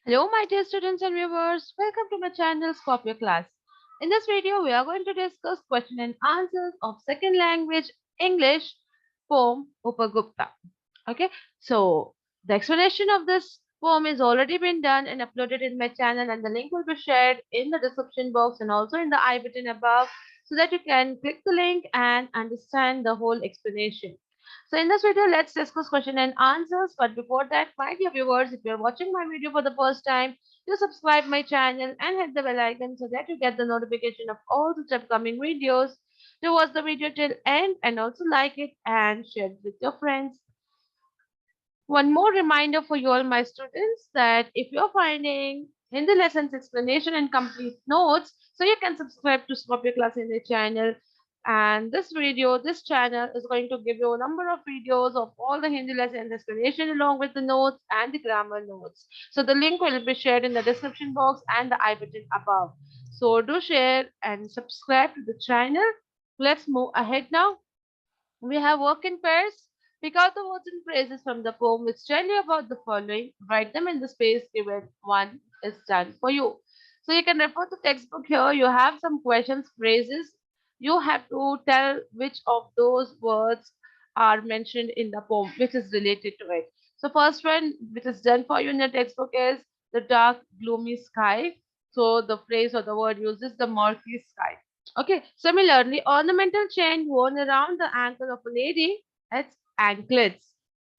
Hello, my dear students and viewers. Welcome to my channel Scorpio class. In this video, we are going to discuss question and answers of second language English poem Upagupta. Okay, so the explanation of this poem is already been done and uploaded in my channel, and the link will be shared in the description box and also in the I button above, so that you can click the link and understand the whole explanation. So in this video, let's discuss question and answers. But before that, my dear viewers, if you're watching my video for the first time, do subscribe my channel and hit the bell icon so that you get the notification of all the upcoming videos. To watch the video till end and also like it and share it with your friends. One more reminder for you all my students that if you're finding Hindi lessons explanation and complete notes, so you can subscribe to Scorpio Class Hindi channel. And this channel is going to give you a number of videos of all the Hindi lessons explanation along with the notes and the grammar notes. So the link will be shared in the description box and the I button above. So do share and subscribe to the channel. Let's move ahead now. We have work in pairs. Pick out the words and phrases from the poem which tell you about the following. Write them in the space given. One is done for you. So you can refer to textbook here. You have some questions, phrases. You have to tell which of those words are mentioned in the poem, which is related to it. So first one, which is done for you in the textbook, is the dark, gloomy sky. So the phrase or the word uses the murky sky. Okay, similarly, ornamental chain worn around the ankle of a lady, it's anklets.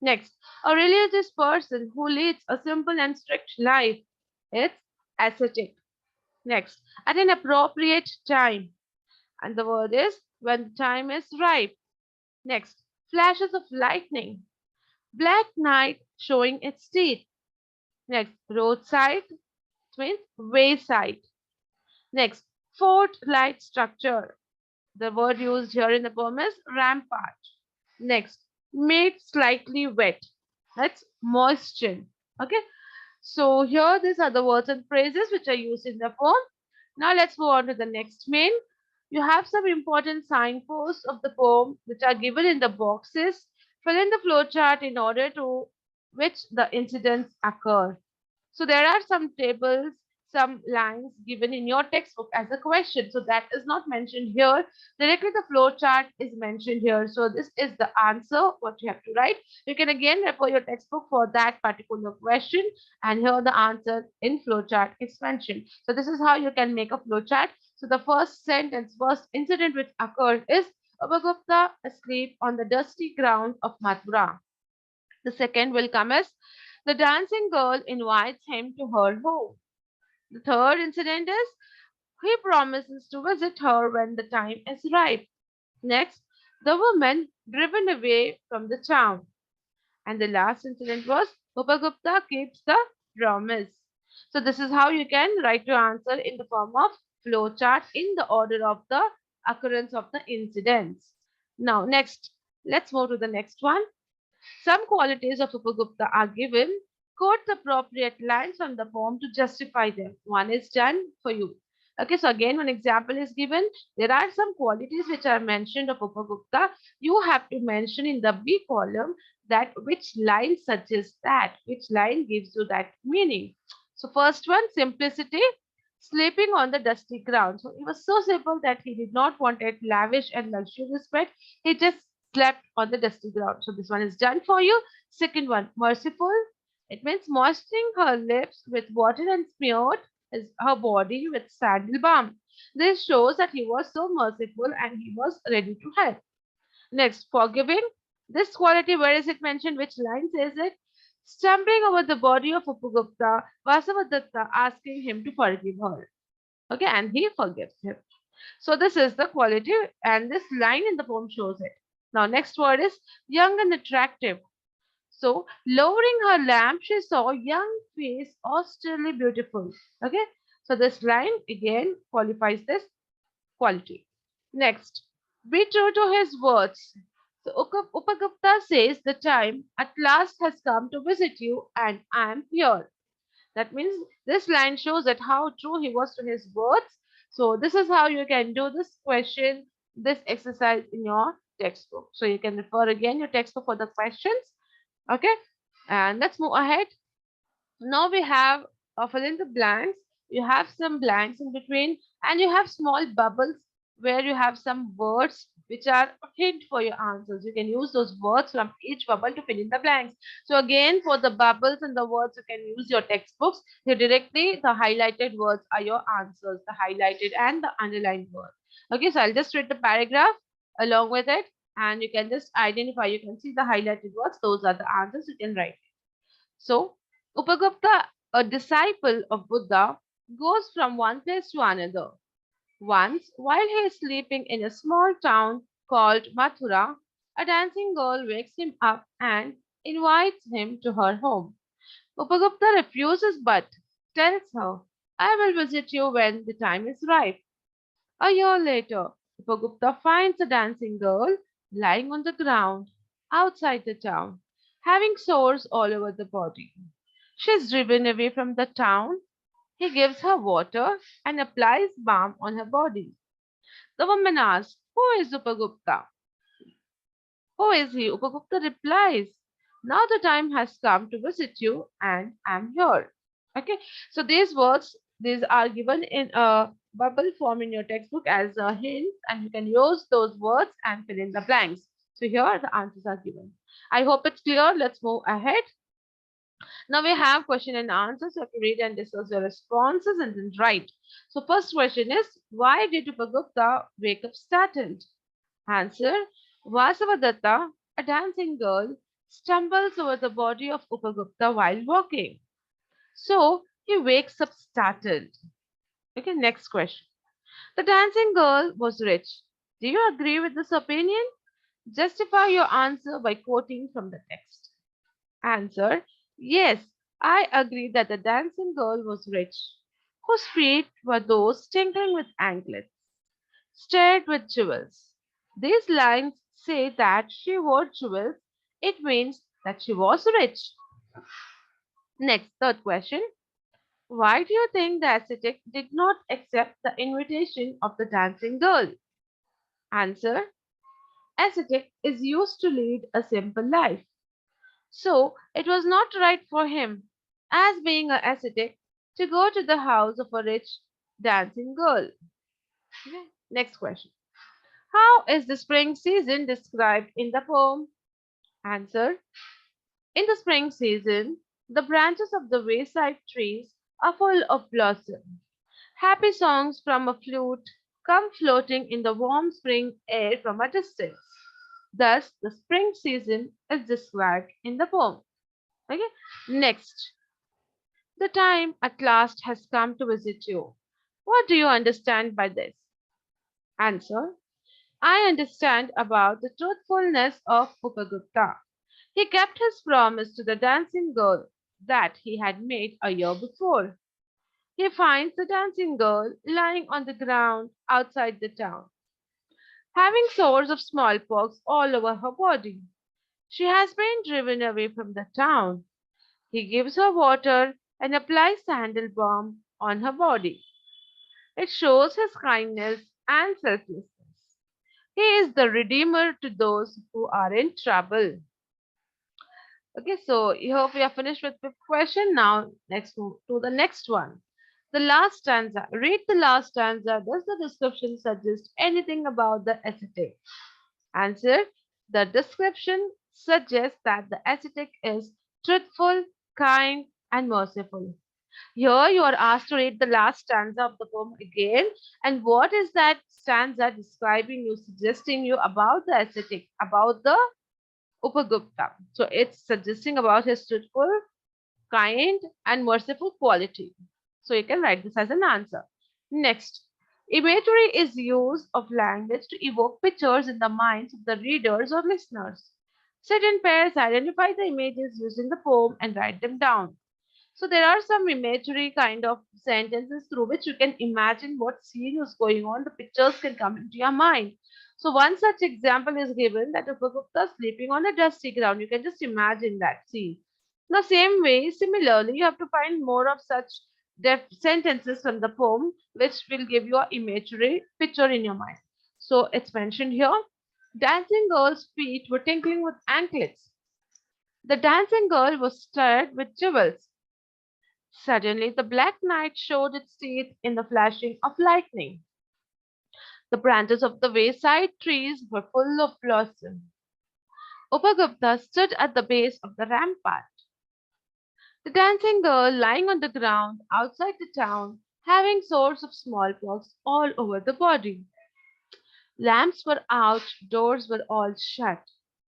Next, a religious person who leads a simple and strict life, it's ascetic. Next, at an appropriate time, and the word is when the time is ripe. Next, flashes of lightning, black night showing its teeth. Next, roadside, means wayside. Next, fort light structure. The word used here in the poem is rampart. Next, made slightly wet. That's moisture. Okay. So here these are the words and phrases which are used in the poem. Now let's move on to the next main. You have some important signposts of the poem which are given in the boxes. Fill in the flowchart in order to which the incidents occur. So there are some tables, some lines given in your textbook as a question. So that is not mentioned here. Directly the flow chart is mentioned here. So this is the answer, what you have to write. You can again refer your textbook for that particular question. And here the answer in flow chart is mentioned. So this is how you can make a flow chart. So the first sentence, first incident which occurred is Upagupta asleep on the dusty ground of Mathura. The second will come as the dancing girl invites him to her home. The third incident is he promises to visit her when the time is ripe. Next, the woman driven away from the town. And the last incident was Upagupta keeps the promise. So this is how you can write your answer in the form of flowchart in the order of the occurrence of the incidents. Now next, let's move to the next one. Some qualities of Upagupta are given. Quote the appropriate lines from the poem to justify them. One is done for you. Okay, so again, one example is given. There are some qualities which are mentioned of Upagupta. You have to mention in the B column that which line suggests that, which line gives you that meaning. So first one, simplicity, sleeping on the dusty ground. So it was so simple that he did not want it lavish and luxurious bed. He just slept on the dusty ground. So this one is done for you. Second one, merciful. It means moistening her lips with water and smeared her body with sandal balm. This shows that he was so merciful and he was ready to help. Next, forgiving. This quality, where is it mentioned? Which line says it? Stumbling over the body of Upagupta, Vasavadatta asking him to forgive her. Okay, and he forgives him. So this is the quality, and this line in the poem shows it. Now, next word is young and attractive. So, lowering her lamp, she saw young face, austerely beautiful. Okay, so this line again qualifies this quality. Next, be true to his words. So, Upagupta says, the time at last has come to visit you, and I am here. That means this line shows that how true he was to his words. So this is how you can do this question, this exercise in your textbook. So you can refer again your textbook for the questions. Okay. And let's move ahead. Now we have fill in the blanks. You have some blanks in between, and you have small bubbles where you have some words which are a hint for your answers. You can use those words from each bubble to fill in the blanks. So again, for the bubbles and the words, you can use your textbooks. Here directly, the highlighted words are your answers, the highlighted and the underlined words. Okay, so I'll just read the paragraph along with it, and you can just identify. You can see the highlighted words. Those are the answers you can write. So, Upagupta, a disciple of Buddha, goes from one place to another. Once, while he is sleeping in a small town called Mathura, a dancing girl wakes him up and invites him to her home. Upagupta refuses but tells her, I will visit you when the time is right. A year later, Upagupta finds a dancing girl lying on the ground outside the town, having sores all over the body. She is driven away from the town. He gives her water and applies balm on her body. The woman asks, Who is Upagupta? Who is he? Upagupta replies, Now the time has come to visit you and I'm here. Okay, so these words, these are given in a bubble form in your textbook as a hint, and you can use those words and fill in the blanks. So here the answers are given. I hope it's clear. Let's move ahead. Now we have question and answers. You have to read and discuss your responses and then write. So first question is, why did Upagupta wake up startled? Answer, Vasavadatta, a dancing girl, stumbles over the body of Upagupta while walking. So he wakes up startled. Okay, next question. The dancing girl was rich. Do you agree with this opinion? Justify your answer by quoting from the text. Answer, yes, I agree that the dancing girl was rich, whose feet were those tinkling with anklets, studded with jewels. These lines say that she wore jewels. It means that she was rich. Next, third question. Why do you think the ascetic did not accept the invitation of the dancing girl? Answer, ascetic is used to lead a simple life. So it was not right for him, as being an ascetic, to go to the house of a rich dancing girl. Okay. Next question. How is the spring season described in the poem? Answer. In the spring season, the branches of the wayside trees are full of blossom. Happy songs from a flute come floating in the warm spring air from a distance. Thus, the spring season is described in the poem. Okay. Next, the time at last has come to visit you. What do you understand by this? Answer. I understand about the truthfulness of Upagupta. He kept his promise to the dancing girl that he had made a year before. He finds the dancing girl lying on the ground outside the town, having sores of smallpox all over her body. She has been driven away from the town. He gives her water and applies sandal balm on her body. It shows his kindness and selflessness. He is the redeemer to those who are in trouble. Okay, so I hope we are finished with fifth question. Now, next move to the next one. The last stanza. Read the last stanza. Does the description suggest anything about the ascetic? Answer. The description suggests that the ascetic is truthful, kind, and merciful. Here you are asked to read the last stanza of the poem again. And what is that stanza describing you, suggesting you about the ascetic, about the Upagupta? So it's suggesting about his truthful, kind, and merciful quality. So you can write this as an answer. Next, imagery is use of language to evoke pictures in the minds of the readers or listeners. Sit in pairs, identify the images used in the poem, and write them down. So there are some imagery kind of sentences through which you can imagine what scene is going on. The pictures can come into your mind. So one such example is given that Upagupta sleeping on a dusty ground. You can just imagine that scene. The same way, similarly, you have to find more of such sentences from the poem which will give you a imagery picture in your mind. So it's mentioned here. Dancing girl's feet were tinkling with anklets. The dancing girl was studded with jewels. Suddenly, the black night showed its teeth in the flashing of lightning. The branches of the wayside trees were full of blossom. Upagupta stood at the base of the rampart. The dancing girl lying on the ground outside the town, having sores of smallpox all over the body. Lamps were out, doors were all shut.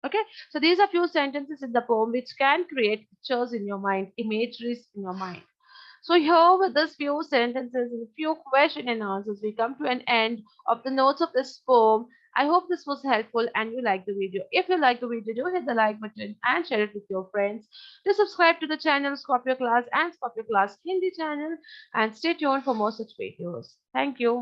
Okay, so these are few sentences in the poem which can create pictures in your mind, imageries in your mind. So here with these few sentences and few question and answers, we come to an end of the notes of this poem. I hope this was helpful and you like the video. If you like the video, do hit the like button and share it with your friends. Do subscribe to the channel Scorpio Class and Scorpio Class Hindi channel and stay tuned for more such videos. Thank you.